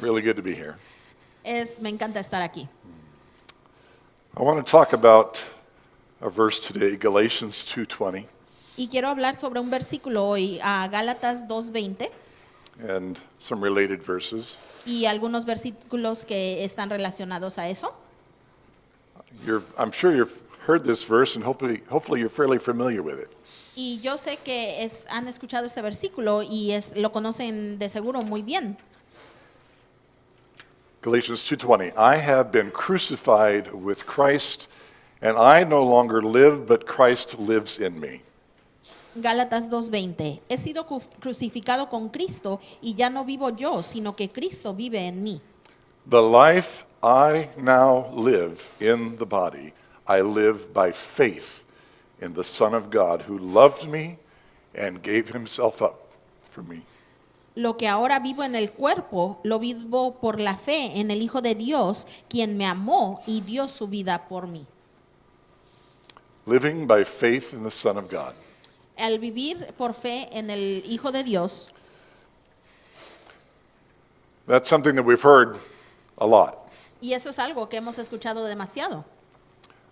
really good to be here. Me encanta estar aquí. I want to talk about a verse today, Galatians 2:20, Y quiero hablar sobre un versículo hoy, a Gálatas 2:20, and some related verses. y algunos versículos que están relacionados a eso. I'm sure you've heard this verse, and hopefully you're fairly familiar with it. Y yo sé que han escuchado este versículo y lo conocen de seguro muy bien. Galatians 2:20, I have been crucified with Christ, and I no longer live, but Christ lives in me. Gálatas 2:20, he sido crucificado con Cristo y ya no vivo yo, sino que Cristo vive en mí. The life I now live in the body, I live by faith in the Son of God who loved me and gave himself up for me. Lo que ahora vivo en el cuerpo, lo vivo por la fe en el Hijo de Dios, quien me amó y dio su vida por mí. Living by faith in the Son of God. Al vivir por fe en el Hijo de Dios, That's something that we've heard a lot. y eso es algo que hemos escuchado demasiado,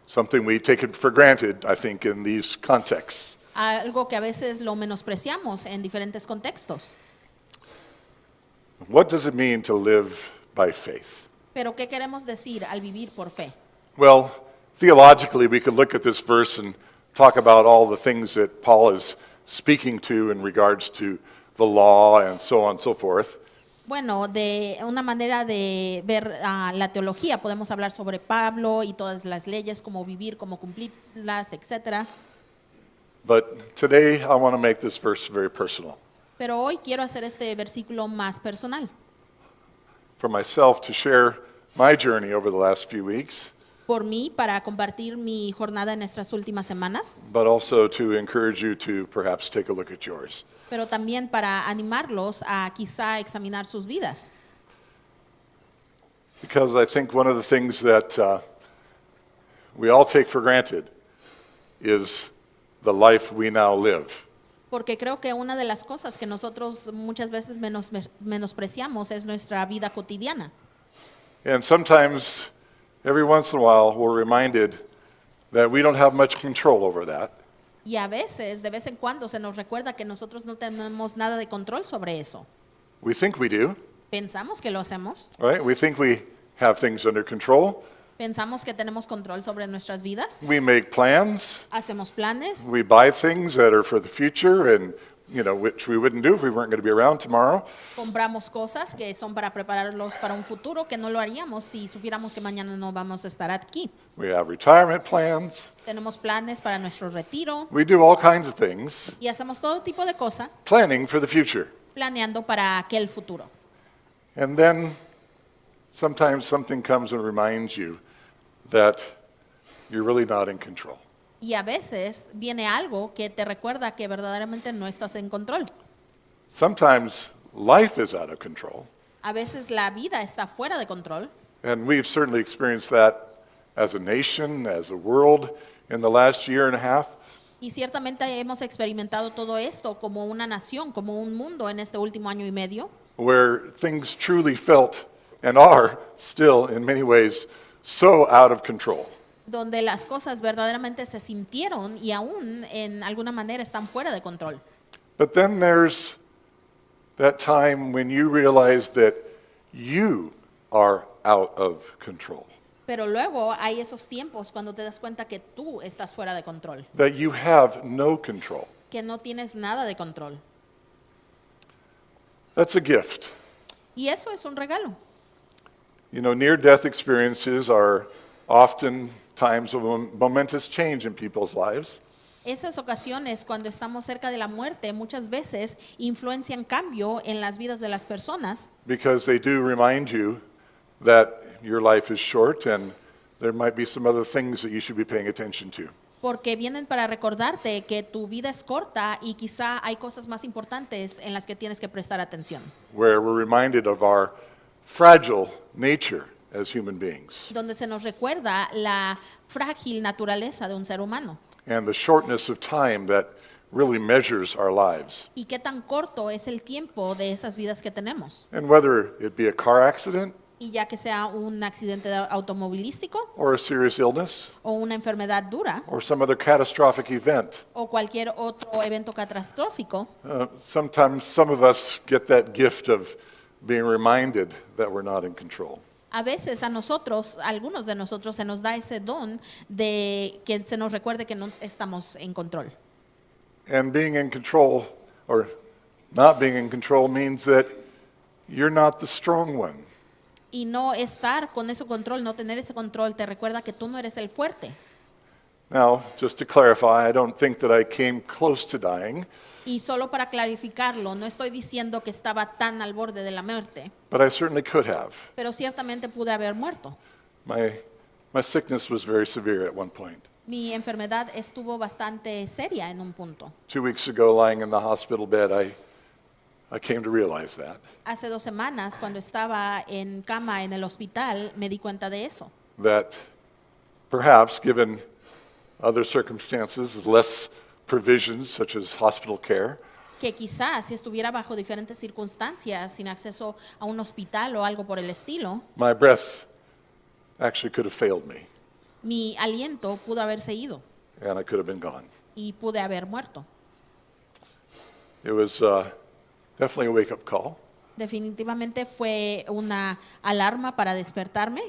Something we take it for granted, I think, in these contexts. algo que a veces lo menospreciamos en diferentes contextos. What does it mean to live by faith? Pero ¿qué queremos decir al vivir por fe? Well, theologically, we could look at this verse and talk about all the things that Paul is speaking to in regards to the law and so on and so forth. Bueno, de una manera de ver la teología, podemos hablar sobre Pablo y todas las leyes, cómo vivir, cómo cumplirlas, etc. But today, I want to make this verse very personal. Pero hoy quiero hacer este versículo más personal. For myself, to share my journey over the last few weeks, Por mí, para compartir mi jornada en estas últimas semanas, but also to encourage you to perhaps take a look at yours. pero también para animarlos a quizá examinar sus vidas. Because I think one of the things that we all take for granted is the life we now live. Porque creo que una de las cosas que nosotros muchas veces menospreciamos es nuestra vida cotidiana. And sometimes, every once in a while, we're reminded that we don't have much control over that. Y a veces, de vez en cuando, se nos recuerda que nosotros no tenemos nada de control sobre eso. We think we do, Pensamos que lo hacemos, right? We think we have things under control. pensamos que tenemos control sobre nuestras vidas, We make plans. hacemos planes, We buy things that are for the future and, which we wouldn't do if we weren't going to be around tomorrow. compramos cosas que son para prepararlos para un futuro que no lo haríamos si supiéramos que mañana no vamos a estar aquí. We have retirement plans. Tenemos planes para nuestro retiro We do all kinds of things, y hacemos todo tipo de cosas planning for the future. planeando para aquel futuro. And then sometimes something comes and reminds you that you're really not in control. Y a veces viene algo que te recuerda que verdaderamente no estás en control. Sometimes life is out of control. A veces la vida está fuera de control. And we've certainly experienced that as a nation, as a world, in the last year and a half. Y ciertamente hemos experimentado todo esto como una nación, como un mundo en este último año y medio, Where things truly felt and are still, in many ways, so out of control. donde las cosas verdaderamente se sintieron y aún en alguna manera están fuera de control. But then there's that time when you realize that you are out of control, Pero luego hay esos tiempos cuando te das cuenta que tú estás fuera de control, that you have no control. que no tienes nada de control. That's a gift. Y eso es un regalo. Near-death experiences are often times of momentous change in people's lives. Esas ocasiones cuando estamos cerca de la muerte muchas veces influencian cambio en las vidas de las personas, Because they do remind you that your life is short and there might be some other things that you should be paying attention to. porque vienen para recordarte que tu vida es corta y quizá hay cosas más importantes en las que tienes que prestar atención. Where we're reminded of our fragile nature as human beings Donde se nos recuerda la frágil naturaleza de un ser humano and the shortness of time that really measures our lives. y qué tan corto es el tiempo de esas vidas que tenemos. And whether it be a car accident Y ya que sea un accidente automovilístico or a serious illness o una enfermedad dura or some other catastrophic event, o cualquier otro evento catastrófico, sometimes some of us get that gift of being reminded that we're not in control. a veces a nosotros, a algunos de nosotros se nos da ese don de que se nos recuerde que no estamos en control. And being in control or not being in control means that you're not the strong one. Y no estar con ese control, no tener ese control, te recuerda que tú no eres el fuerte. Now, just to clarify, I don't think that I came close to dying, Y solo para clarificarlo, no estoy diciendo que estaba tan al borde de la muerte, but I certainly could have. pero ciertamente pude haber muerto. My sickness was very severe at one point. Mi enfermedad estuvo bastante seria en un punto. 2 weeks ago, lying in the hospital bed, I came to realize that. Hace 2 semanas, cuando estaba en cama en el hospital, me di cuenta de eso. That perhaps, given other circumstances, less provisions such as hospital care, Que quizás si estuviera bajo diferentes circunstancias, sin acceso a un hospital o algo por el estilo, my breath actually could have failed me, mi aliento pudo haberse ido and I could have been gone. y pude haber muerto. It was definitely a wake-up call. Definitivamente fue una alarma para despertarme.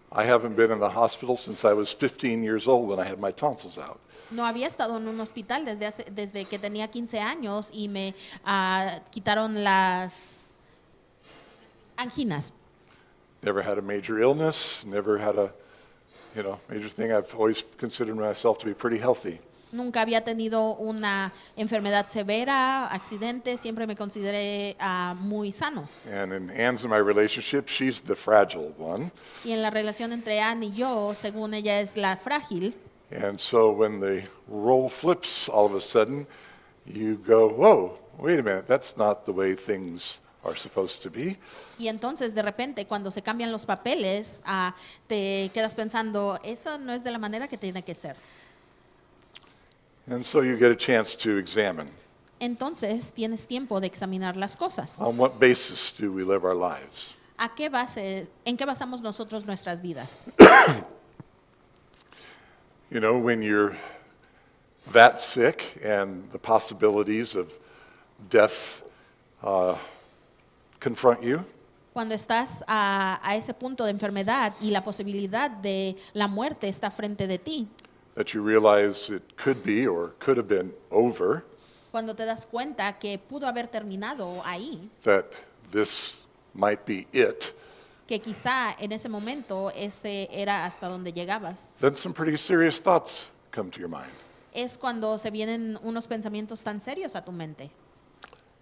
I haven't been in the hospital since I was 15 years old when I had my tonsils out. No había estado en un hospital desde que tenía 15 años y me quitaron las anginas. Never had a major illness, never had a, major thing. I've always considered myself to be pretty healthy. Nunca había tenido una enfermedad severa, accidente, siempre me consideré muy sano. And in Anne's and my relationship, she's the fragile one. Y en la relación entre Anne y yo, según ella es la frágil, And so when the role flips, all of a sudden, you go, whoa, wait a minute, that's not the way things are supposed to be. y entonces de repente cuando se cambian los papeles, te quedas pensando, eso no es de la manera que tiene que ser. And so you get a chance to examine, Entonces tienes tiempo de examinar las cosas. on what basis do we live our lives? ¿En qué basamos nosotros nuestras vidas? When you're that sick and the possibilities of death confront you, Cuando estás a ese punto de enfermedad y la posibilidad de la muerte está frente de ti, that you realize it could be or could have been over, cuando te das cuenta que pudo haber terminado ahí, that this might be it, que quizá en ese momento ese era hasta donde llegabas, then some pretty serious thoughts come to your mind. es cuando se vienen unos pensamientos tan serios a tu mente.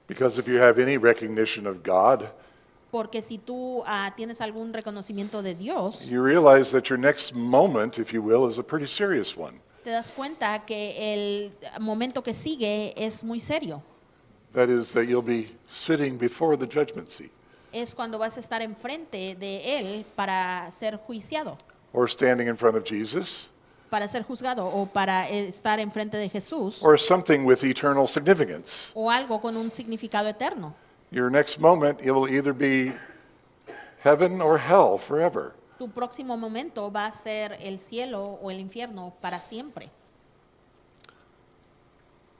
Because if you have any recognition of God, Porque si tú tienes algún reconocimiento de Dios, you realize that your next moment, if you will, is a pretty serious one. te das cuenta que el momento que sigue es muy serio. That is, that you'll be sitting before the judgment seat, Es cuando vas a estar enfrente de Él para ser juiciado, or standing in front of Jesus, para ser juzgado o para estar enfrente de Jesús or something with eternal significance. o algo con un significado eterno. Your next moment, it will either be heaven or hell forever. Tu próximo momento va a ser el cielo o el infierno para siempre.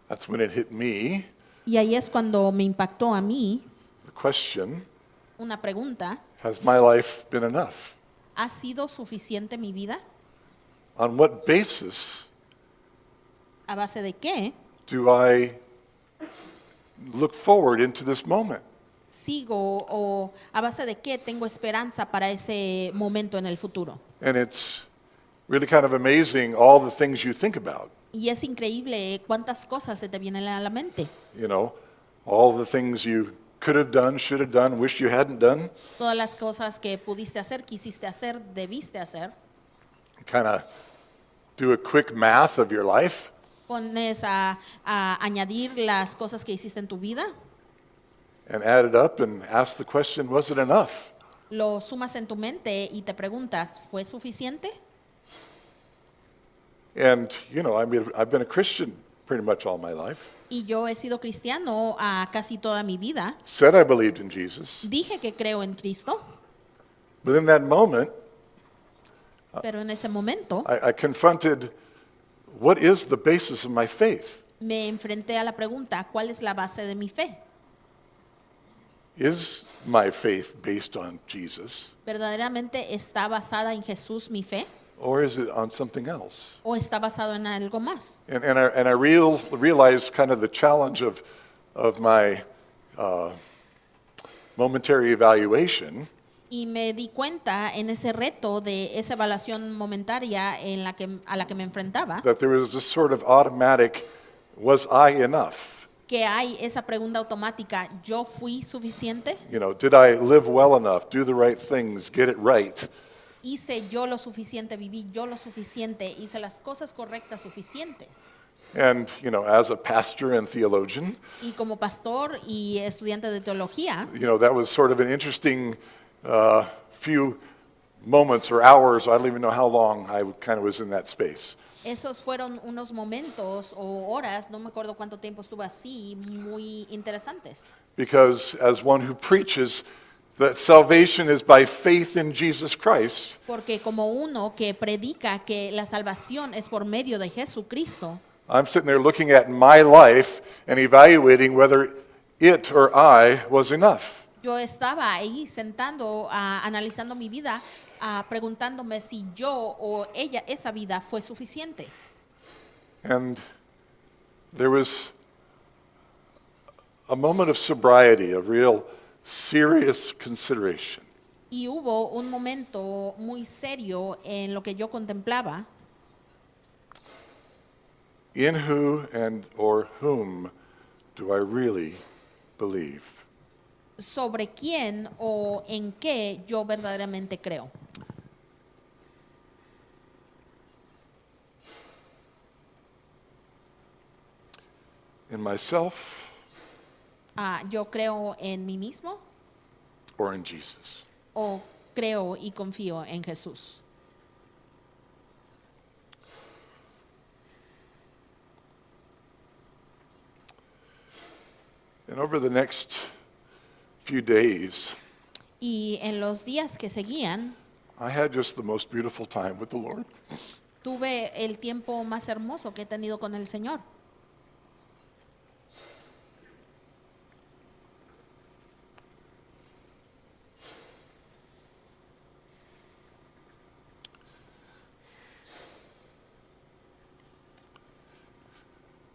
That's when it hit me, Y ahí es cuando me impactó a mí the question, una pregunta: has my life been enough? ¿ha sido suficiente mi vida? On what basis ¿A base de qué do I look forward into this moment? sigo o a base de qué tengo esperanza para ese momento en el futuro? And it's really kind of amazing all the things you think about. Y es increíble cuántas cosas se te vienen a la mente. All the things you could have done, should have done, wish you hadn't done. Todas las cosas que pudiste hacer, quisiste hacer, debiste hacer. Kind of do a quick math of your life. Pones a añadir las cosas que hiciste en tu vida, And add it up and ask the question, was it enough? lo sumas en tu mente y te preguntas, ¿fue suficiente? And, I've been a Christian pretty much all my life. Y yo he sido cristiano casi toda mi vida. Said I believed in Jesus. Dije que creo en Cristo, But in that moment, pero en ese momento I confronted what is the basis of my faith? me enfrenté a la pregunta, ¿cuál es la base de mi fe? Is my faith based on Jesus, ¿Verdaderamente está basada en Jesús mi fe or is it on something else? o está basado en algo más? And I realized kind of the challenge of my momentary evaluation, Y me di cuenta en ese reto de esa evaluación momentaria a la que me enfrentaba, that there was this sort of automatic, was I enough? que hay esa pregunta automática, ¿yo fui suficiente? You know, did I live well enough, do the right things, get it right? ¿Hice yo lo suficiente, viví yo lo suficiente, hice las cosas correctas suficientes? And, you know, as a pastor and theologian, Y como pastor y estudiante de teología, you know, that was sort of an interesting few moments or hours. I don't even know how long I kind of was in that space. esos fueron unos momentos o horas, no me acuerdo cuánto tiempo estuve así, muy interesantes. Because as one who preaches that salvation is by faith in Jesus Christ, Porque como uno que predica que la salvación es por medio de Jesucristo, I'm sitting there looking at my life and evaluating whether it or I was enough. yo estaba ahí sentando, analizando mi vida, preguntándome si yo o esa vida fue suficiente. And there was a moment of sobriety, of real serious consideration. Y hubo un momento muy serio en lo que yo contemplaba, In who and or whom do I really believe? sobre quién o en qué yo verdaderamente creo. In myself Yo creo en mí mismo or in Jesus? o creo y confío en Jesús. And over the next few days, Y en los días que seguían, I had just the most beautiful time with the Lord. tuve el tiempo más hermoso que he tenido con el Señor.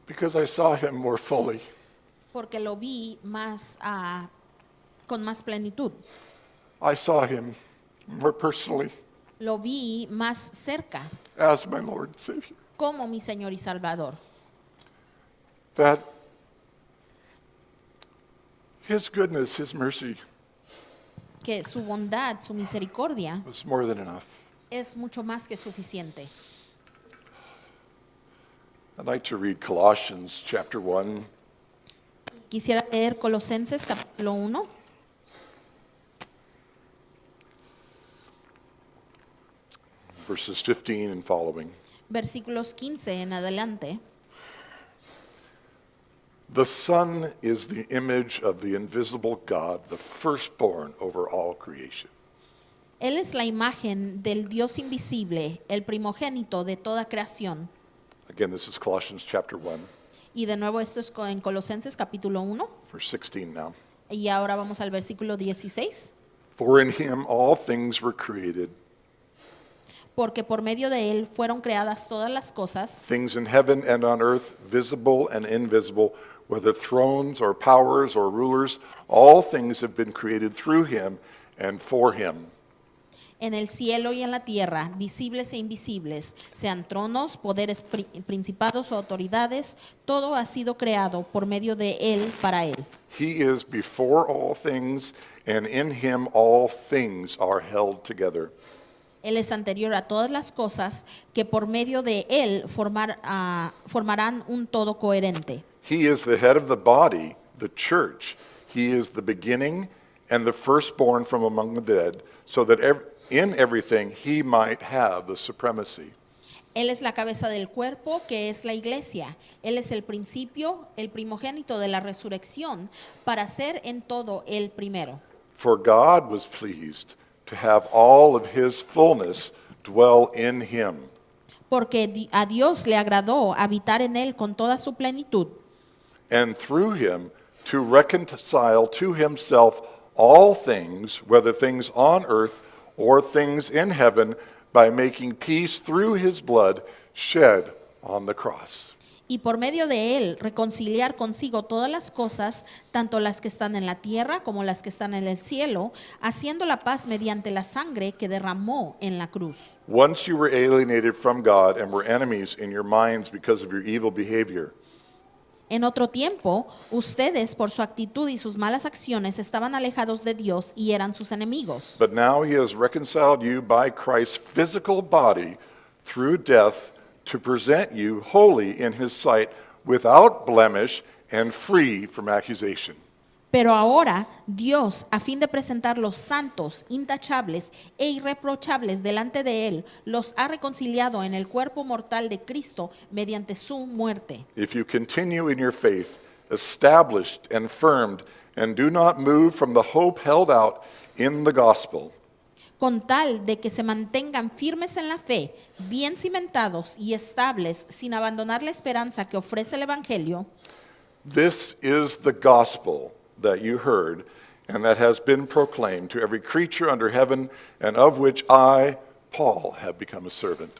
Because I saw him more fully. Porque lo vi más, con más plenitud. I saw him more personally Lo vi más cerca as my Lord and Savior. como mi Señor y Salvador. That his goodness, his mercy Que su bondad, su misericordia was more than enough. es mucho más que suficiente. I'd like to read Colossians chapter 1, Quisiera leer Colosenses capítulo 1, verses 15 and following. versículos 15 en adelante. The Son is the image of the invisible God, the firstborn over all creation. Él es la imagen del Dios invisible, el primogénito de toda creación. Again, this is Colossians chapter 1, Y de nuevo esto es en Colosenses capítulo 1. verse 16 now. Y ahora vamos al versículo 16. For in him all things were created, Porque por medio de él fueron creadas todas las cosas, things in heaven and on earth, visible and invisible, whether thrones or powers or rulers, all things have been created through him and for him. en el cielo y en la tierra, visibles e invisibles, sean tronos, poderes, principados o autoridades, todo ha sido creado por medio de él, para él. He is before all things, and in him all things are held together. Él es anterior a todas las cosas, que por medio de él formarán un todo coherente. He is the head of the body, the church. He is the beginning and the firstborn from among the dead, so that in everything he might have the supremacy. Él es la cabeza del cuerpo, que es la iglesia. Él es el principio, el primogénito de la resurrección, para ser en todo el primero. For God was pleased to have all of his fullness dwell in him, Porque a Dios le agradó habitar en él con toda su plenitud, and through him to reconcile to himself all things, whether things on earth or things in heaven, by making peace through his blood shed on the cross. y por medio de él reconciliar consigo todas las cosas, tanto las que están en la tierra como las que están en el cielo, haciendo la paz mediante la sangre que derramó en la cruz. Once you were alienated from God and were enemies in your minds because of your evil behavior. En otro tiempo, ustedes por su actitud y sus malas acciones estaban alejados de Dios y eran sus enemigos. But now he has reconciled you by Christ's physical body through death to present you holy in his sight, without blemish and free from accusation. Pero ahora Dios, a fin de presentarlos santos, intachables e irreprochables delante de Él, los ha reconciliado en el cuerpo mortal de Cristo mediante su muerte. If you continue in your faith, established and firmed, and do not move from the hope held out in the gospel, Con tal de que se mantengan firmes en la fe, bien cimentados y estables, sin abandonar la esperanza que ofrece el Evangelio. this is the gospel that you heard and that has been proclaimed to every creature under heaven, and of which I, Paul, have become a servant.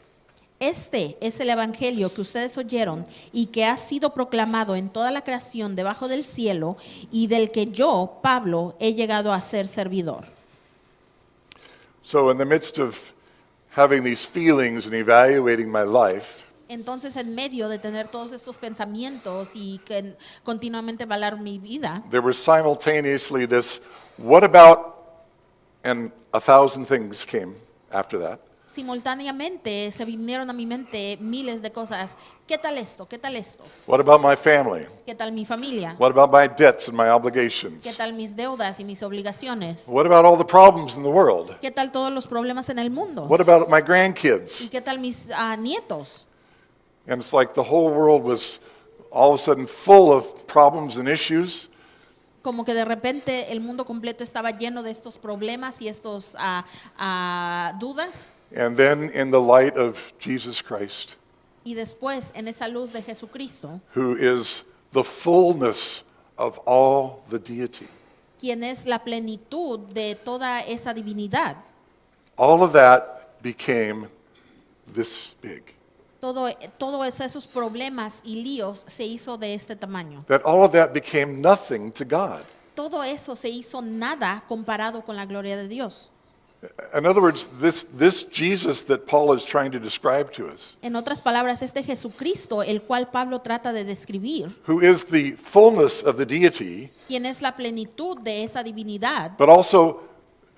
Este es el evangelio que ustedes oyeron y que ha sido proclamado en toda la creación debajo del cielo, y del que yo, Pablo, he llegado a ser servidor. So, in the midst of having these feelings and evaluating my life, Entonces, en medio de tener todos estos pensamientos y que continuamente evaluar mi vida, there was simultaneously this, what about, and 1,000 things came after that. simultáneamente se vinieron a mi mente miles de cosas. ¿Qué tal esto? ¿Qué tal esto? What about my family? ¿Qué tal mi familia? What about my debts and my ¿Qué obligations? tal mis deudas y mis obligaciones? What about all the problems in the world? ¿Qué tal todos los problemas en el mundo? What about my ¿Y grandkids? qué tal mis nietos? And it's like the whole world was all of a sudden full of problems and issues. Como que de repente el mundo completo estaba lleno de estos problemas y estos dudas. And then in the light of Jesus Christ, Y después, en esa luz de Jesucristo, who is the fullness of all the deity, quien es la plenitud de toda esa divinidad, all of that became this big. todos esos problemas y líos se hizo de este tamaño. That all of that became nothing to God. Todo eso se hizo nada comparado con la gloria de Dios. In other words, this Jesus that Paul is trying to describe to us, En otras palabras, este Jesucristo, el cual Pablo trata de describir, who is the fullness of the deity, quien es la plenitud de esa divinidad, but also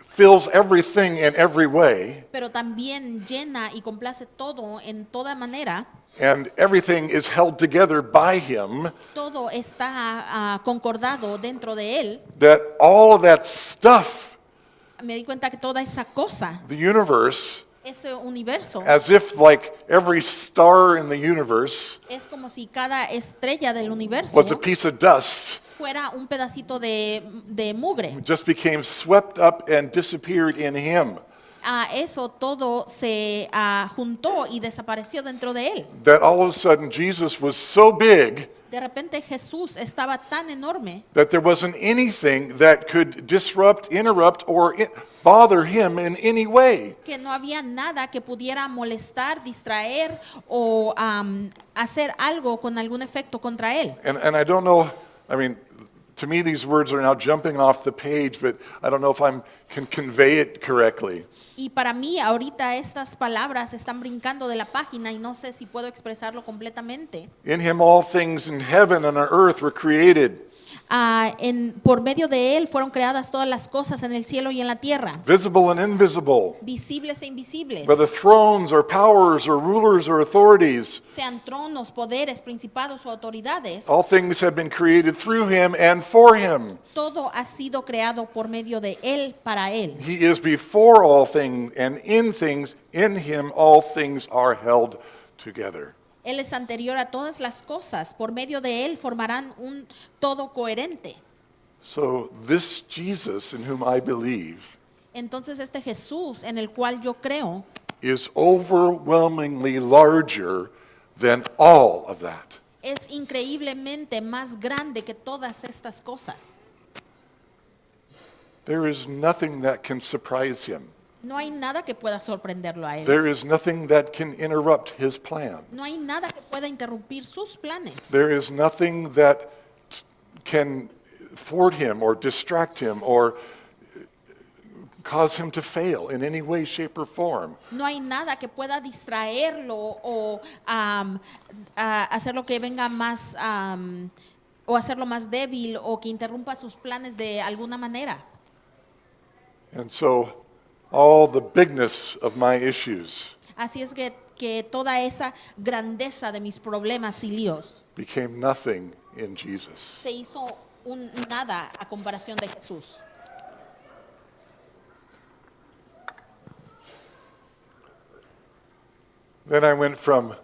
fills everything in every way, pero también llena y complace todo en toda manera. and everything is held together by him, Todo está concordado dentro de él. that all of that stuff, Me di cuenta que toda esa cosa, the universe, ese universo, as if like every star in the universe es como si cada estrella del universo was a piece of dust, fuera un pedacito de mugre. just became swept up and disappeared in him. A eso todo se juntó y desapareció dentro de él. That all of a sudden Jesus was so big De repente Jesús estaba tan enorme that there wasn't anything that could disrupt, interrupt, or bother him in any way. que no había nada que pudiera molestar, distraer o hacer algo con algún efecto contra él. And I don't know, I mean, to me these words are now jumping off the page, but I don't know if I can convey it correctly. Y para mí ahorita estas palabras están brincando de la página y no sé si puedo expresarlo completamente. In him all things in heaven and on earth were created, Por medio de él fueron creadas todas las cosas en el cielo y en la tierra, visible and invisible, visibles e invisibles, whether thrones or powers or rulers or authorities. sean tronos, poderes, principados o autoridades. All things have been created through him and for him. Todo ha sido creado por medio de él, para él. He is before all things, and in him all things are held together. Él es anterior a todas las cosas. Por medio de Él formarán un todo coherente. So this Jesus in whom I believe Entonces este Jesús en el cual yo creo is overwhelmingly larger than all of that. es increíblemente más grande que todas estas cosas. There is nothing that can surprise him. No hay nada que pueda sorprenderlo a Él. There is nothing that can interrupt his plan. No hay nada que pueda interrumpir sus planes. There is nothing that can thwart him or distract him or cause him to fail in any way, shape, or form. No hay nada que pueda distraerlo o hacerlo que venga más o hacerlo más débil o que interrumpa sus planes de alguna manera. And so all the bigness of my issues Así es que toda esa grandeza de mis problemas y líos became nothing in Jesus. se hizo un nada a comparación de Jesús. Then I went from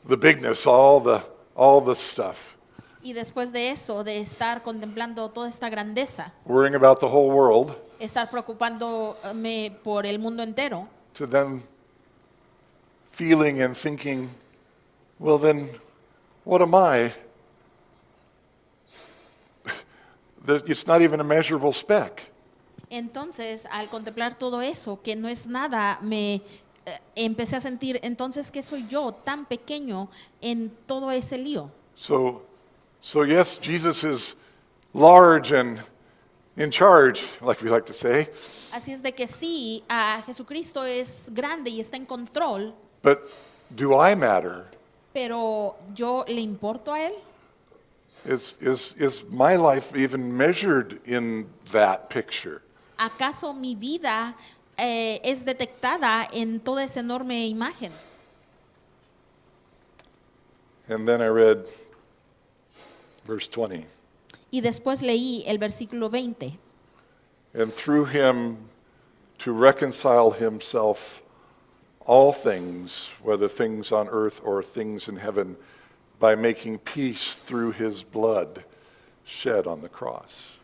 the bigness, all the stuff, Y después de eso, de estar contemplando toda esta grandeza, worrying about the whole world, estar preocupándome por el mundo entero, to then feeling and thinking, well then, what am I? It's not even a measurable speck. entonces al contemplar todo eso, que no es nada, me empecé a sentir, entonces, ¿qué soy yo tan pequeño en todo ese lío? So yes, Jesus is large and in charge, like we like to say, Así es de que sí, a Jesucristo es grande y está en control, but do I matter? pero ¿yo le importo a Él? Is my life even measured in that picture? ¿Acaso mi vida es detectada en toda esa enorme imagen? And then I read verse 20. Y después leí el versículo 20. And through him to reconcile himself all things, whether things on earth or things in heaven, by making peace through his blood shed on the cross.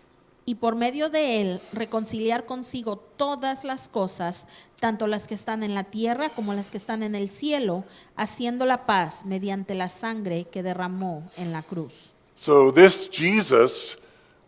Y por medio de él reconciliar consigo todas las cosas, tanto las que están en la tierra como las que están en el cielo, haciendo la paz mediante la sangre que derramó en la cruz. So this Jesus,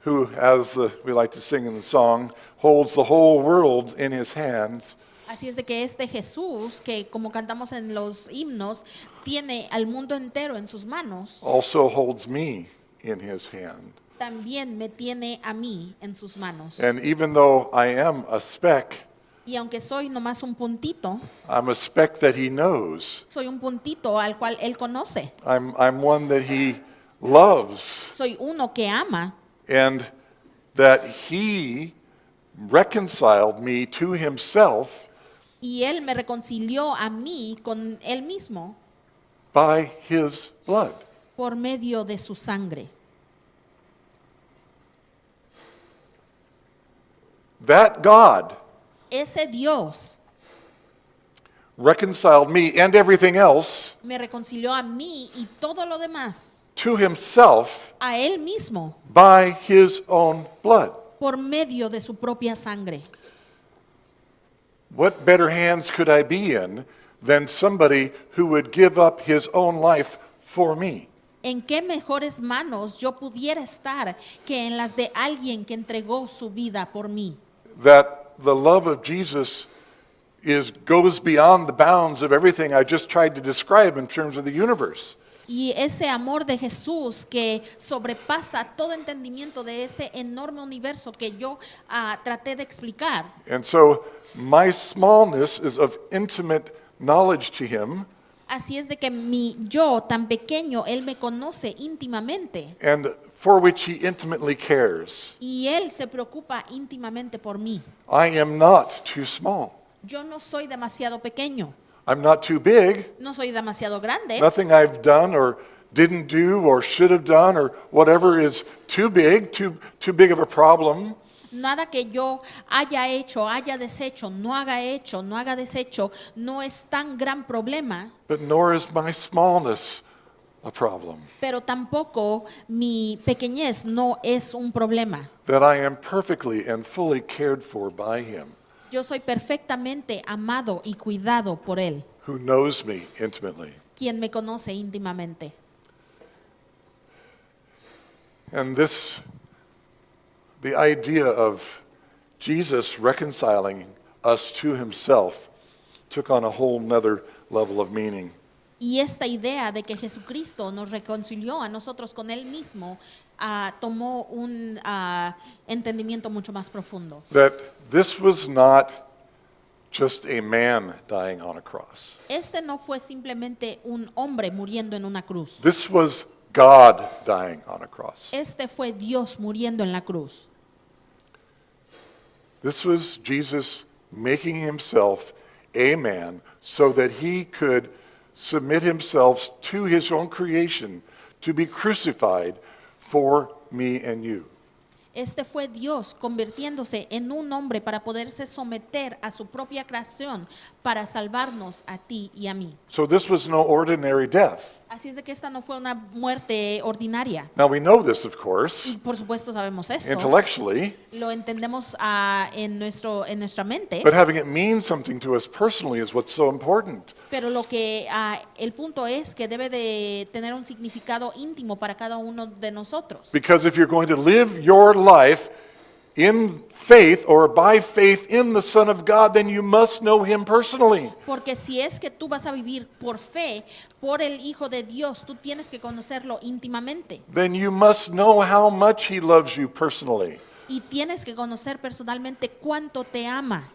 who, as we like to sing in the song, holds the whole world in his hands, Así es de que este Jesús, que como cantamos en los himnos, tiene al mundo entero en sus manos, also holds me in his hand. también me tiene a mí en sus manos. And even though I am a speck, Y aunque soy nomás un puntito, I'm a speck that he knows. soy un puntito al cual él conoce. I'm one that he loves, Soy uno que ama and that he reconciled me to himself y él me reconcilió a mí con él mismo by his blood. por medio de su sangre. That God Ese Dios reconciled me and everything else me reconcilió a mí y todo lo demás to himself a él mismo by his own blood. por medio de su propia sangre. What better hands could I be in than somebody who would give up his own life for me? ¿En qué mejores manos yo pudiera estar que en las de alguien que entregó su vida por mí? That the love of Jesus goes beyond the bounds of everything I just tried to describe in terms of the universe. Y ese amor de Jesús que sobrepasa todo entendimiento de ese enorme universo que yo traté de explicar. And so my smallness is of intimate knowledge to him, Así es de que mi yo tan pequeño, Él me conoce íntimamente and for which he intimately cares. y Él se preocupa íntimamente por mí. I am not too small. Yo no soy demasiado pequeño, I'm not too big. no soy demasiado grande. Nothing I've done or didn't do or should have done or whatever is too big of a problem. Nada que yo haya hecho, haya deshecho, no haga hecho, no haga deshecho, no es tan gran problema, but nor is my smallness a problem. pero tampoco mi pequeñez no es un problema. That I am perfectly and fully cared for by Him, Yo soy perfectamente amado y cuidado por Él, who knows me intimately. quien me conoce íntimamente. And the idea of Jesus reconciling us to Himself took on a whole nother level of meaning. Y esta idea de que Jesucristo nos reconcilió a nosotros con Él mismo tomó un entendimiento mucho más profundo. That this was not just a man dying on a cross. Este no fue simplemente un hombre muriendo en una cruz. This was God dying on a cross. Este fue Dios muriendo en la cruz. This was Jesus making Himself a man so that He could submit Himself to His own creation to be crucified for me and you. Este fue Dios convirtiéndose en un hombre para poderse someter a su propia creación para salvarnos a ti y a mí. So this was no ordinary death. Así es de que esta no fue una muerte ordinaria. Now we know this, of course, Y por supuesto sabemos esto. intellectually, Lo entendemos en nuestra mente. but having it mean something to us personally is what's so important. Pero lo que el punto es que debe de tener un significado íntimo para cada uno de nosotros. Because if you're going to live your life in faith or by faith in the Son of God, then you must know Him personally. Porque si es que tú vas a vivir por fe, por el Hijo de Dios, tú tienes que conocerlo íntimamente. Then you must know how much He loves you personally. Y tienes que conocer personalmente cuánto te ama.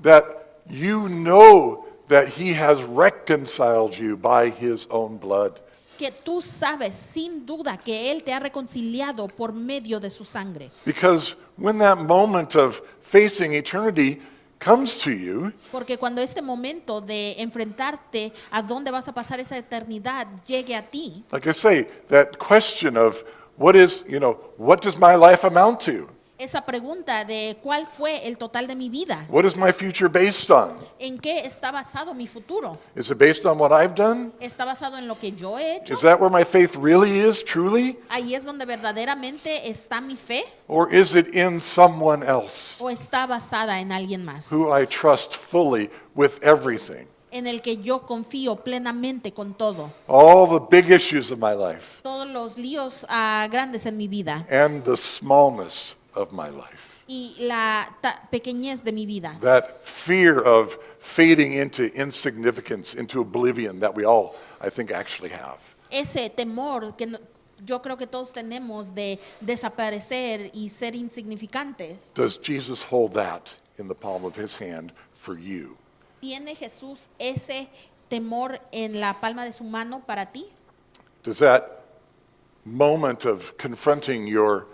That you know that He has reconciled you by His own blood. Que tú sabes sin duda que Él te ha reconciliado por medio de su sangre. Because when that moment of facing eternity comes to you, Porque cuando este momento de enfrentarte a dónde vas a pasar esa eternidad llegue a ti, like I say, that question of what does my life amount to? esa pregunta de cuál fue el total de mi vida, What is my future based on? en qué está basado mi futuro, Is it based on what I've done? está basado en lo que yo he hecho, Is that where my faith really is, truly? ahí es donde verdaderamente está mi fe, Or is it in someone else o está basada en alguien más, who I trust fully with everything? en el que yo confío plenamente con todo, All the big issues of my life todos los líos grandes en mi vida and the smallness of my life. y la pequeñez de mi vida. That fear of fading into insignificance, into oblivion that we all, I think, actually have. Ese temor que yo creo que todos tenemos de desaparecer y ser insignificantes. Does Jesus hold that in the palm of His hand for you? ¿Tiene Jesús ese temor en la palma de su mano para ti? Does that moment of confronting your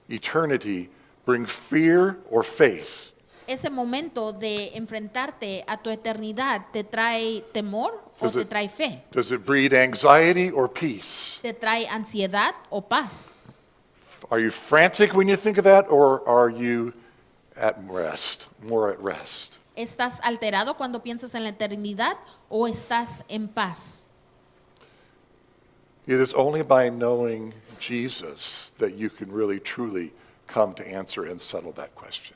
eternity bring fear or faith? ¿Ese momento de enfrentarte a tu eternidad te trae temor o te trae fe? Does it breed anxiety or peace? ¿Te trae ansiedad o paz? Are you frantic when you think of that, or are you at rest, more at rest? ¿Estás alterado cuando piensas en la eternidad o estás en paz? It is only by knowing Jesus that you can really, truly come to answer and settle that question.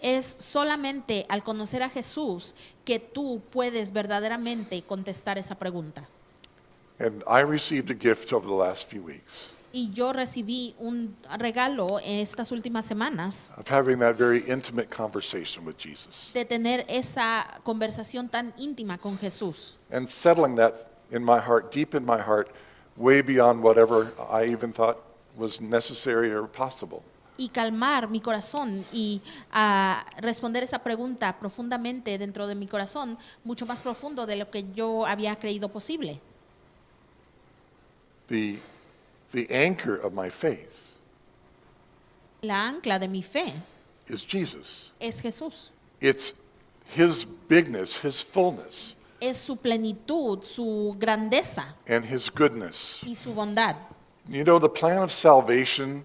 Es solamente al conocer a Jesús que tú puedes verdaderamente contestar esa pregunta. And I received a gift over the last few weeks Y yo recibí un regalo en estas últimas semanas of having that very intimate conversation with Jesus de tener esa conversación tan íntima con Jesús and settling that in my heart, deep in my heart, way beyond whatever I even thought was necessary or possible. y calmar mi corazón y responder esa pregunta profundamente dentro de mi corazón, mucho más profundo de lo que yo había creído posible. The anchor of my faith La ancla de mi fe is Jesus. es Jesús. It's His bigness, His fullness, Es su plenitud, su grandeza and His goodness. y su bondad. You know, the plan of salvation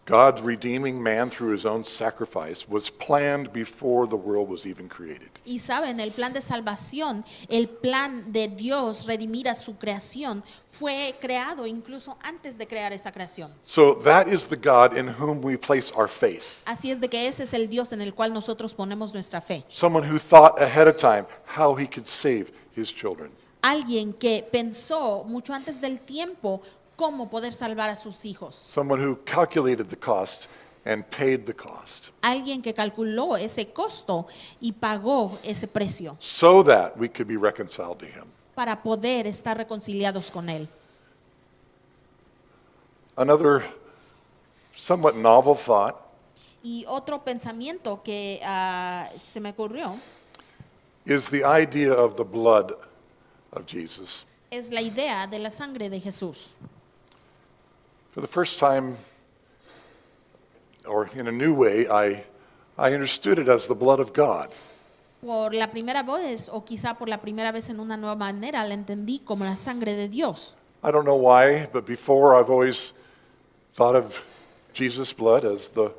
God redeeming man through his own sacrifice was planned before the world was even created. Y saben, el plan de salvación, el plan de Dios redimir a su creación, fue creado incluso antes de crear esa creación. So that is the God in whom we place our faith. Así es de que ese es el Dios en el cual nosotros ponemos nuestra fe. Someone who thought ahead of time how he could save his children. Alguien que pensó mucho antes del tiempo cómo poder salvar a sus hijos. Someone who calculated the cost and paid the cost Alguien que calculó ese costo y pagó ese precio so that we could be reconciled to him. para poder estar reconciliados con Él. Another somewhat novel thought Y otro pensamiento que se me ocurrió is the idea of the blood of Jesus. es la idea de la sangre de Jesús. For the first time, or in a new way, I understood it as the blood of God. Por la primera vez, o quizá por la primera vez en una nueva manera, la entendí como la sangre de Dios. I don't know why, but before I've always thought of Jesus' blood as the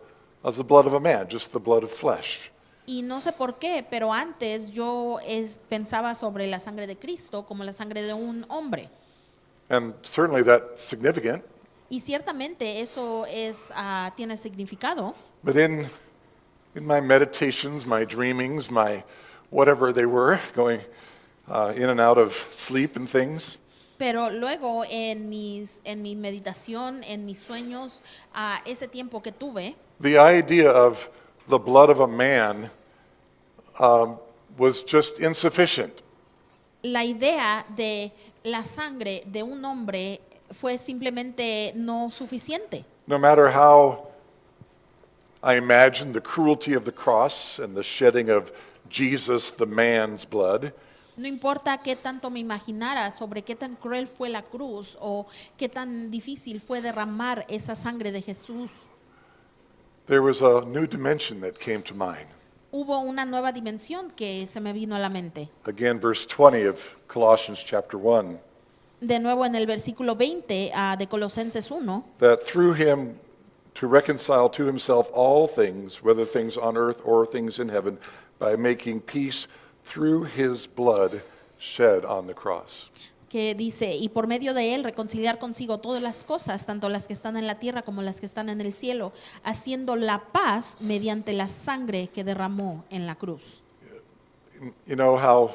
blood of a man, just the blood of flesh. Y no sé por qué, pero antes yo pensaba sobre la sangre de Cristo como la sangre de un hombre. And certainly that's significant. Y ciertamente eso tiene significado. But in my meditations, my dreamings, my whatever they were, going in and out of sleep and things, Pero luego en mi meditación, en mis sueños, ese tiempo que tuve, the idea of the blood of a man was just insufficient. la idea de la sangre de un hombre fue simplemente no suficiente. No matter how I imagined the cruelty of the cross and the shedding of Jesus, the man's blood, No importa qué tanto me imaginara sobre qué tan cruel fue la cruz o qué tan difícil fue derramar esa sangre de Jesús. there was a new dimension that came to mind. Hubo una nueva dimensión que se me vino a la mente. Again, verse 20 of Colossians chapter 1, De nuevo en el versículo 20 de Colosenses 1, that through him to reconcile to himself all things, whether things on earth or things in heaven, by making peace through his blood shed on the cross. que dice, y por medio de él reconciliar consigo todas las cosas, tanto las que están en la tierra como las que están en el cielo, haciendo la paz mediante la sangre que derramó en la cruz. You know how,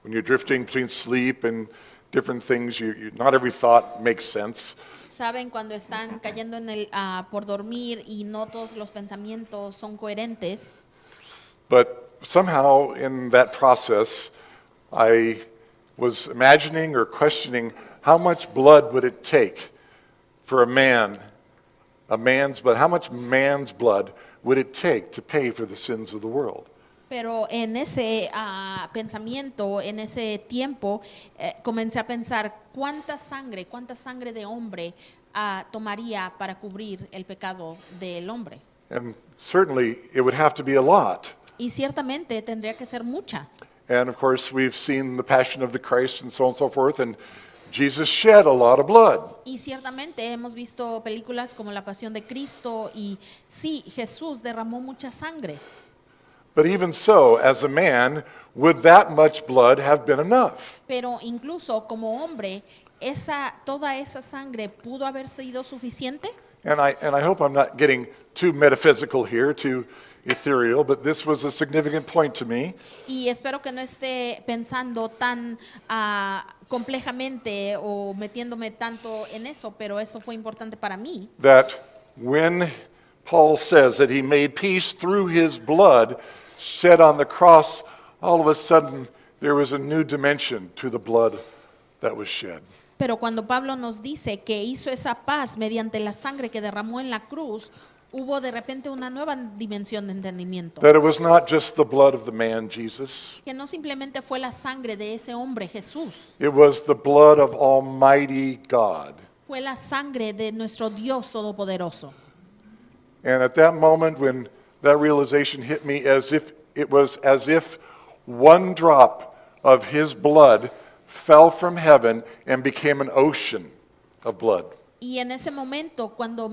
when you're drifting between sleep and different things, not every thought makes sense. Saben cuando están cayendo por dormir y no todos los pensamientos son coherentes, But somehow in that process, I was imagining or questioning how much blood would it take for a man's blood, how much man's blood would it take to pay for the sins of the world? pero en ese pensamiento, en ese tiempo, comencé a pensar cuánta sangre de hombre tomaría para cubrir el pecado del hombre. And certainly it would have to be a lot. Y ciertamente tendría que ser mucha. And of course, we've seen the Passion of the Christ and so on and so forth, and Jesus shed a lot of blood. Y ciertamente hemos visto películas como La Pasión de Cristo y sí, Jesús derramó mucha sangre. But even so, as a man, would that much blood have been enough? Pero incluso como hombre, toda esa sangre pudo haber sido suficiente. And I hope I'm not getting too metaphysical here, too ethereal, but this was a significant point to me. Y espero que no esté pensando tan complejamente o metiéndome tanto en eso, pero esto fue importante para mí. That when Paul says that he made peace through his blood shed on the cross, all of a sudden there was a new dimension to the blood that was shed. Pero cuando Pablo nos dice que hizo esa paz mediante la sangre que derramó en la cruz, hubo de repente una nueva dimensión de entendimiento. That it was not just the blood of the man, Jesus. Que no simplemente fue la sangre de ese hombre Jesús, It was the blood of Almighty God. fue la sangre de nuestro Dios Todopoderoso. And at that moment when that realization hit me, it was as if one drop of his blood fell from heaven and became an ocean of blood. Y en ese momento, cuando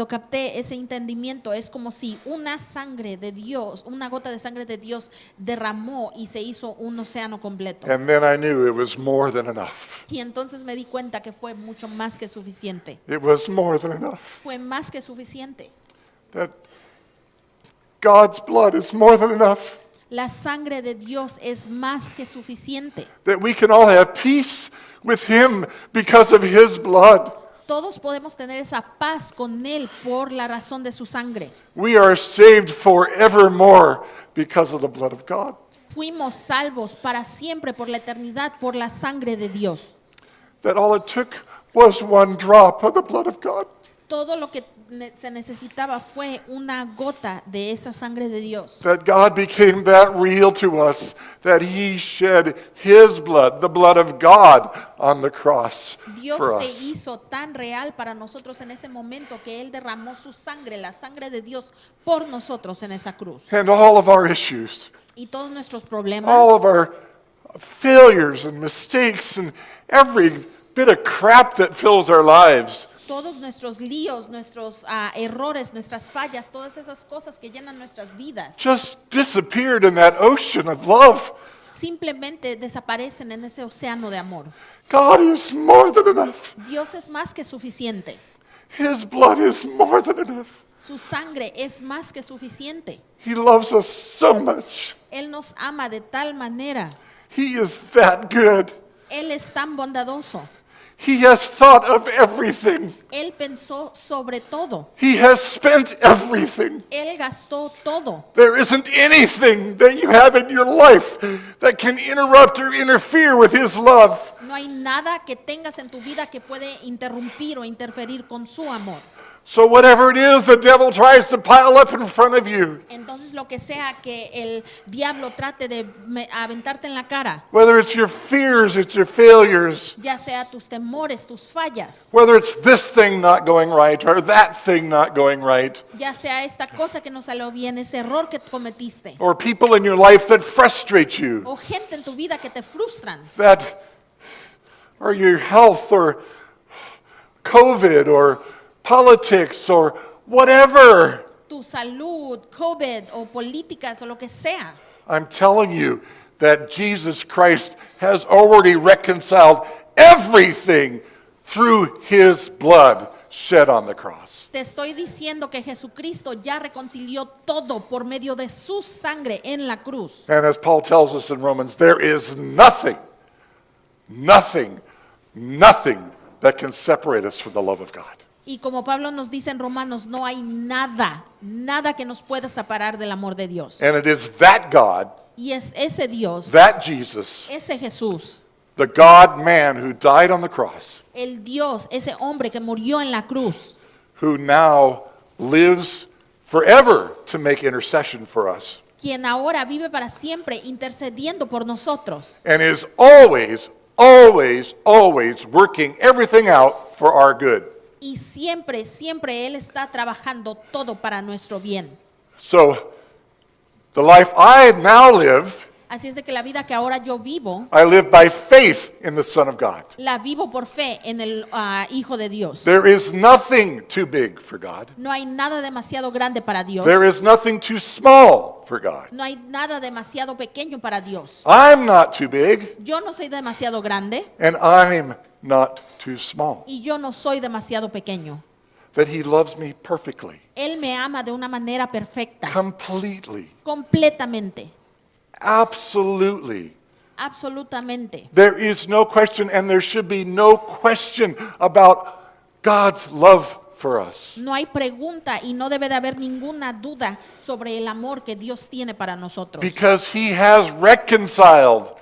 capté ese entendimiento, es como si una sangre de Dios, una gota de sangre de Dios derramó y se hizo un océano completo. And then I knew it was more than enough. Y entonces me di cuenta que fue mucho más que suficiente. It was more than enough. Fue más que suficiente. That God's blood is more than enough. La sangre de Dios es más que suficiente. That we can all have peace with Him because of His blood. Todos podemos tener esa paz con Él por la razón de su sangre. We are saved forevermore because of the blood of God. Fuimos salvos para siempre por la eternidad por la sangre de Dios. That all it took was one drop of the blood of God. Todo lo que se necesitaba fue una gota de esa sangre de Dios. That God became that real to us that He shed His blood, the blood of God, on the cross Dios for se us. hizo tan real para nosotros en ese momento que Él derramó su sangre, la sangre de Dios, por nosotros en esa cruz. And all of our issues, Y todos nuestros problemas, all of our failures and mistakes and every bit of crap that fills our lives, todos nuestros líos, nuestros errores, nuestras fallas, todas esas cosas que llenan nuestras vidas, just disappeared in that ocean of love. simplemente desaparecen en ese océano de amor. God is more than enough. Dios es más que suficiente. His blood is more than enough. Su sangre es más que suficiente. He loves us so much. Él nos ama de tal manera. He is that good. Él es tan bondadoso. He has thought of everything. Él pensó sobre todo. He has spent everything. Él gastó todo. There isn't anything that you have in your life that can interrupt or interfere with His love. No hay nada que tengas en tu vida que puede interrumpir o interferir con su amor. So whatever it is the devil tries to pile up in front of you, Entonces lo que sea que el diablo trate de aventarte en la cara, whether it's your fears, it's your failures, ya sea tus temores, tus fallas, whether it's this thing not going right or that thing not going right, ya sea esta cosa que no salió bien, ese error que cometiste, or people in your life that frustrate you, o gente en tu vida que te frustran, that or your health or COVID or politics or whatever. tu salud, COVID o políticas o lo que sea. I'm telling you that Jesus Christ has already reconciled everything through His blood shed on the cross. Te estoy diciendo que Jesucristo ya reconcilió todo por medio de su sangre en la cruz. And as Paul tells us in Romans, there is nothing that can separate us from the love of God. Y como Pablo nos dice en Romanos, no hay nada que nos pueda separar del amor de Dios. And it is that God, Y es ese Dios, that Jesus, ese Jesús, the God-man who died on the cross, el Dios, ese hombre que murió en la cruz, who now lives forever to make intercession for us, quien ahora vive para siempre intercediendo por nosotros. and is always working everything out for our good. Y siempre Él está trabajando todo para nuestro bien. So, the life I now live, Así es de que la vida que ahora yo vivo, I live by faith in the Son of God. la vivo por fe en el Hijo de Dios. There is nothing too big for God. No hay nada demasiado grande para Dios. There is nothing too small for God. No hay nada demasiado pequeño para Dios. I'm not too big, Yo no soy demasiado grande and I'm not too small. y yo no soy demasiado pequeño. That He loves me perfectly, Él me ama de una manera perfecta, completely, completamente, absolutely. absolutamente. There is no question, and there should be no question about God's love for us. No hay pregunta y no debe de haber ninguna duda sobre el amor que Dios tiene para nosotros. Because He has reconciled.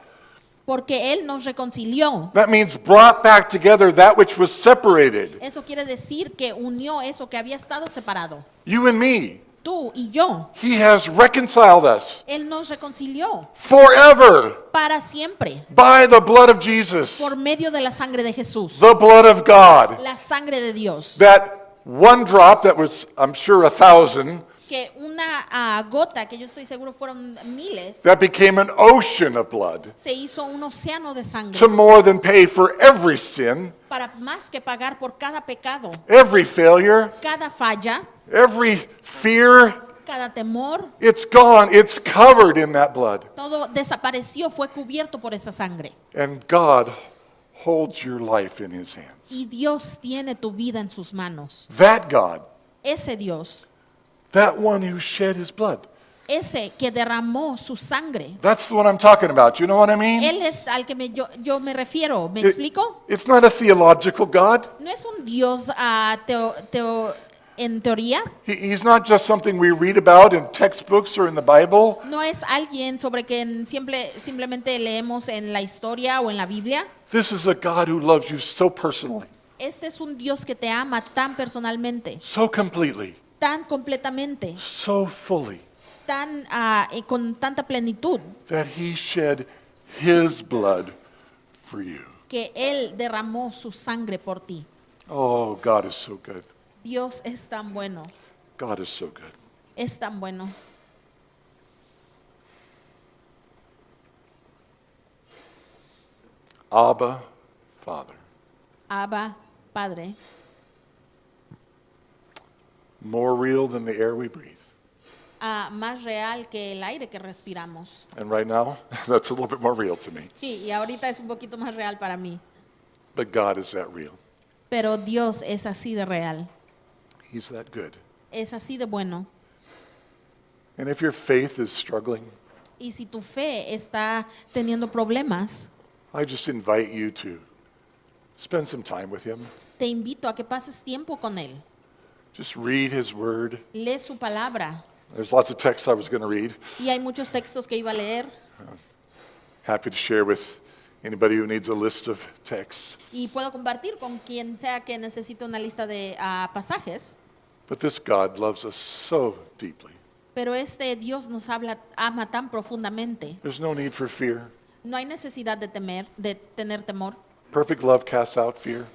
Porque Él nos reconcilió. That means brought back together that which was separated. Eso quiere decir que unió eso que había estado separado. You and me. Tú y yo. He has reconciled us Él nos reconcilió forever para siempre by the blood of Jesus, por medio de la sangre de Jesús. the blood of God. La sangre de Dios. That one drop that was, I'm sure, 1,000, que una gota, que yo estoy seguro fueron miles, that became an ocean of blood se hizo un océano de sangre to more than pay for every sin, para más que pagar por cada pecado, every failure, cada falla, every fear. cada temor. It's gone. It's covered in that blood. Todo desapareció, fue cubierto por esa sangre. And God holds your life in his hands. Y Dios tiene tu vida en sus manos. That God, Ese Dios, that one who shed his blood. ese que derramó su sangre, That's the one I'm talking about. You know what I mean? Él es al que yo me refiero. ¿Me It- explico? it's not a theological God. No es un Dios en teoría. He's not just something we read about in textbooks or in the Bible. No es alguien sobre quien simplemente leemos en la historia o en la Biblia. This is a God who loves you so personally, Este es un Dios que te ama tan personalmente, so completely, tan completamente, so fully, con tanta plenitud, that he shed his blood for you. que Él derramó su sangre por ti. Oh, God is so good. Dios es tan bueno, God is so good. es tan bueno. Abba, Father. Abba, Padre, More real than the air we breathe. más real que el aire que respiramos. And right now, that's a little bit more real to me. Sí, y ahorita es un poquito más real para mí. But God is that real. Pero Dios es así de real, He's that good. es así de bueno. And if your faith is struggling, Y si tu fe está teniendo problemas, I just invite you to spend some time with him. te invito a que pases tiempo con Él. Just read his word. Lee su palabra. There's lots of texts I was going to read. Y hay muchos textos que iba a leer. Happy to share with anybody who needs a list of texts. Y puedo compartir con quien sea que necesite una lista de pasajes. But this God loves us so deeply. Pero este Dios nos ama tan profundamente. There's no need for fear. No hay necesidad de tener temor. Perfect love casts out fear.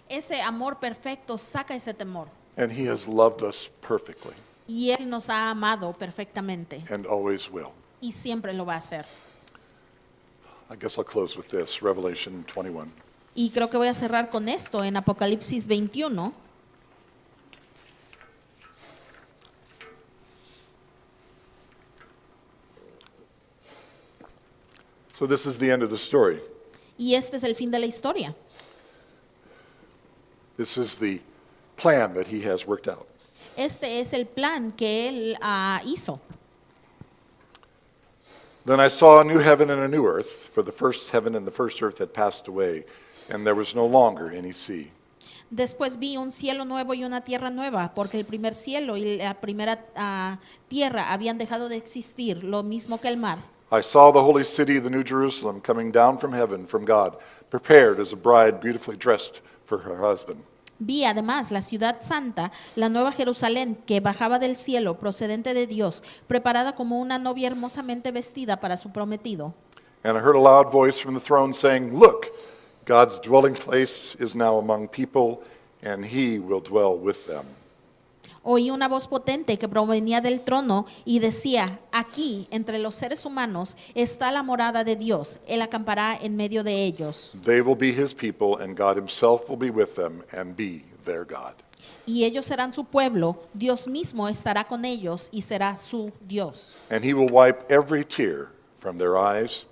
Ese amor perfecto saca ese temor. And he has loved us perfectly Y Él nos ha amado perfectamente. and always will. Y siempre lo va a hacer. I guess I'll close with this, Revelation 21. Y creo que voy a cerrar con esto en Apocalipsis 21. So this is the end of the story. Y este es el fin de la historia. This is the plan that he has worked out. Este es el plan que Él hizo. Then I saw a new heaven and a new earth, for the first heaven and the first earth had passed away, and there was no longer any sea. Después vi un cielo nuevo y una tierra nueva, porque el primer cielo y la primera tierra habían dejado de existir, lo mismo que el mar. I saw the holy city, the new Jerusalem, coming down from heaven, from God, prepared as a bride beautifully dressed for her husband. Vi además la ciudad santa, la nueva Jerusalén, que bajaba del cielo, procedente de Dios, preparada como una novia hermosamente vestida para su prometido. And I heard a loud voice from the throne saying, "Look, God's dwelling place is now among people, and he will dwell with them." Oí una voz potente que provenía del trono y decía, aquí, entre los seres humanos, está la morada de Dios. Él acampará en medio de ellos. They will be his people, and God himself will be with them and be their God. Y ellos serán su pueblo, Dios mismo estará con ellos y será su Dios. And he will wipe every tear from their eyes.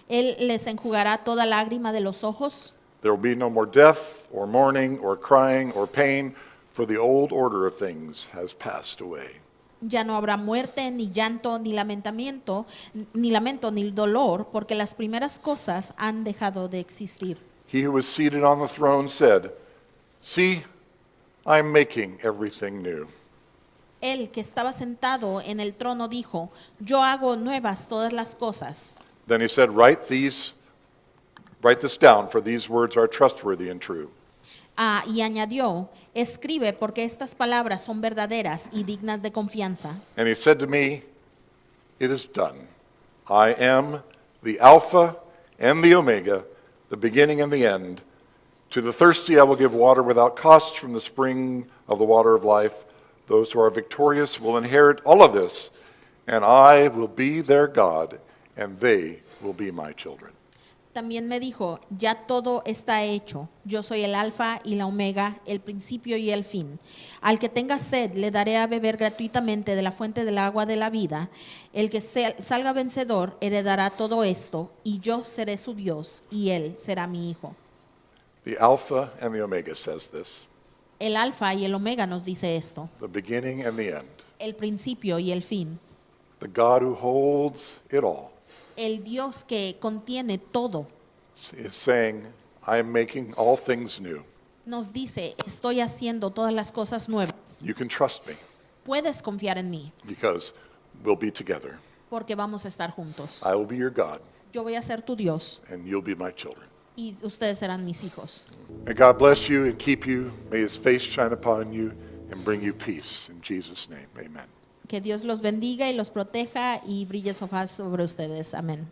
Él les enjugará toda lágrima de los ojos. There will be no more death, or mourning, or crying, or pain, for the old order of things has passed away. Ya no habrá muerte, ni llanto, ni lamento, ni dolor, porque las primeras cosas han dejado de existir. He who was seated on the throne said, "See, I'm making everything new." Él que estaba sentado en el trono dijo, yo hago nuevas todas las cosas. Then he said, Write this down, for these words are trustworthy and true. Y añadió, escribe porque estas palabras son verdaderas y dignas de confianza. And he said to me, It is done. I am the Alpha and the Omega, the beginning and the end. To the thirsty I will give water without cost from the spring of the water of life. Those who are victorious will inherit all of this, and I will be their God, and they will be my children. También me dijo, ya todo está hecho. Yo soy el alfa y la omega, el principio y el fin. Al que tenga sed le daré a beber gratuitamente de la fuente del agua de la vida. El que salga vencedor heredará todo esto, y yo seré su Dios, y él será mi hijo. The Alpha and the Omega says this, El alfa y el omega nos dice esto, the beginning and the end, el principio y el fin. the God who holds it all, El Dios que contiene todo is saying, I am making all things new. nos dice, estoy haciendo todas las cosas nuevas. You can trust me Puedes confiar en mí, because we'll be together. porque vamos a estar juntos. I will be your God, Yo voy a ser tu Dios and you'll be my children. y ustedes serán mis hijos. May God bless you and keep you. May his face shine upon you and bring you peace. In Jesus' name, amen. Que Dios los bendiga y los proteja y brille su faz sobre ustedes. Amén.